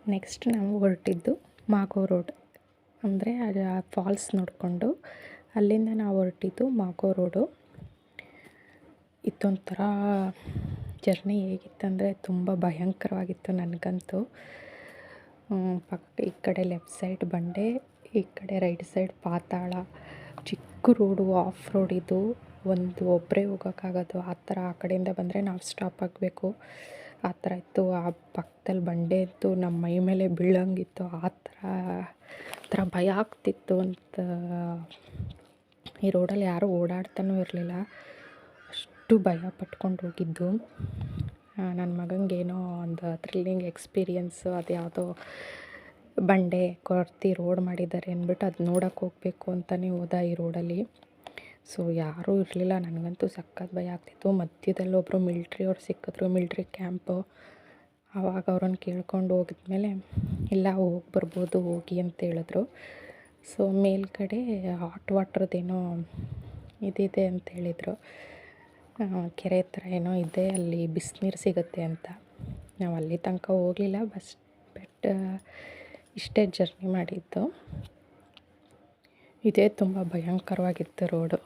Next ನಾವು ಹೊರಟಿದ್ದು ಮಾಗೋ road, ಅಂದರೆ ಆ ಫಾಲ್ಸ್ ನೋಡಿಕೊಂಡು ಅಲ್ಲಿಂದ ನಾವು ಹೊರಟಿದ್ದು ಮಾಗೋ ರೋಡು. ಇದೊಂಥರ ಜರ್ನಿ ಹೇಗಿತ್ತಂದರೆ ತುಂಬ ಭಯಂಕರವಾಗಿತ್ತು ನನಗಂತೂ. ಈ ಕಡೆ ಲೆಫ್ಟ್ ಸೈಡ್ ಬಂಡೆ, ಈ ಕಡೆ ರೈಟ್ ಸೈಡ್ ಪಾತಾಳ. ಚಿಕ್ಕ ರೋಡು, ಆಫ್ ರೋಡ್ ಇದು. ಒಬ್ಬರೇ ಹೋಗೋಕ್ಕಾಗೋದು ಆ ಥರ. ಆ ಕಡೆಯಿಂದ ಬಂದರೆ ನಾವು ಸ್ಟಾಪ್ ಆಗಬೇಕು, ಆ ಥರ ಇತ್ತು. ಆ ಪಕ್ಕದಲ್ಲಿ ಬಂಡೆ ಇತ್ತು, ನಮ್ಮ ಮೈ ಮೇಲೆ ಬೀಳೋಂಗಿತ್ತು. ಆ ಥರ ಭಯ ಆಗ್ತಿತ್ತು ಅಂತ. ಈ ರೋಡಲ್ಲಿ ಯಾರೂ ಓಡಾಡ್ತಾನೂ ಇರಲಿಲ್ಲ, ಅಷ್ಟು ಭಯ ಪಟ್ಕೊಂಡು ಹೋಗಿದ್ದು. ನನ್ನ ಮಗನಿಗೇನೋ ಒಂದು ಥ್ರಿಲ್ಲಿಂಗ್ ಎಕ್ಸ್ಪೀರಿಯೆನ್ಸು. ಅದು ಯಾವುದೋ ಬಂಡೆ ಕೊರ್ತಿ ರೋಡ್ ಮಾಡಿದ್ದಾರೆ ಅಂದ್ಬಿಟ್ಟು ಅದು ನೋಡೋಕ್ಕೆ ಹೋಗಬೇಕು ಅಂತಲೇ ಹೋದ ಈ ರೋಡಲ್ಲಿ. ಸೊ ಯಾರೂ ಇರಲಿಲ್ಲ. ನನಗಂತೂ ಸಖತ್ ಭಯ ಆಗ್ತಿತ್ತು. ಮಧ್ಯದಲ್ಲಿ ಒಬ್ಬರು ಮಿಲ್ಟ್ರಿಯವ್ರು ಸಿಕ್ಕಿದ್ರು, ಮಿಲ್ಟ್ರಿ ಕ್ಯಾಂಪು. ಆವಾಗ ಅವ್ರನ್ನ ಕೇಳ್ಕೊಂಡು ಹೋಗಿದ್ಮೇಲೆ ಇಲ್ಲ ಹೋಗಿ ಬರ್ಬೋದು ಹೋಗಿ ಅಂತ ಹೇಳಿದ್ರು. ಸೊ ಮೇಲ್ಗಡೆ ಹಾಟ್ ವಾಟ್ರದ್ದೇನೋ ಇದಿದೆ ಅಂತ ಹೇಳಿದರು, ಕೆರೆ ಥರ ಏನೋ ಇದೆ, ಅಲ್ಲಿ ಬಿಸಿನೀರು ಸಿಗುತ್ತೆ ಅಂತ. ನಾವು ಅಲ್ಲಿ ತನಕ ಹೋಗಲಿಲ್ಲ. ಬಟ್ ಇಷ್ಟೇ ಜರ್ನಿ ಮಾಡಿದ್ದು. ಇದೇ ತುಂಬ ಭಯಂಕರವಾಗಿತ್ತು ರೋಡು.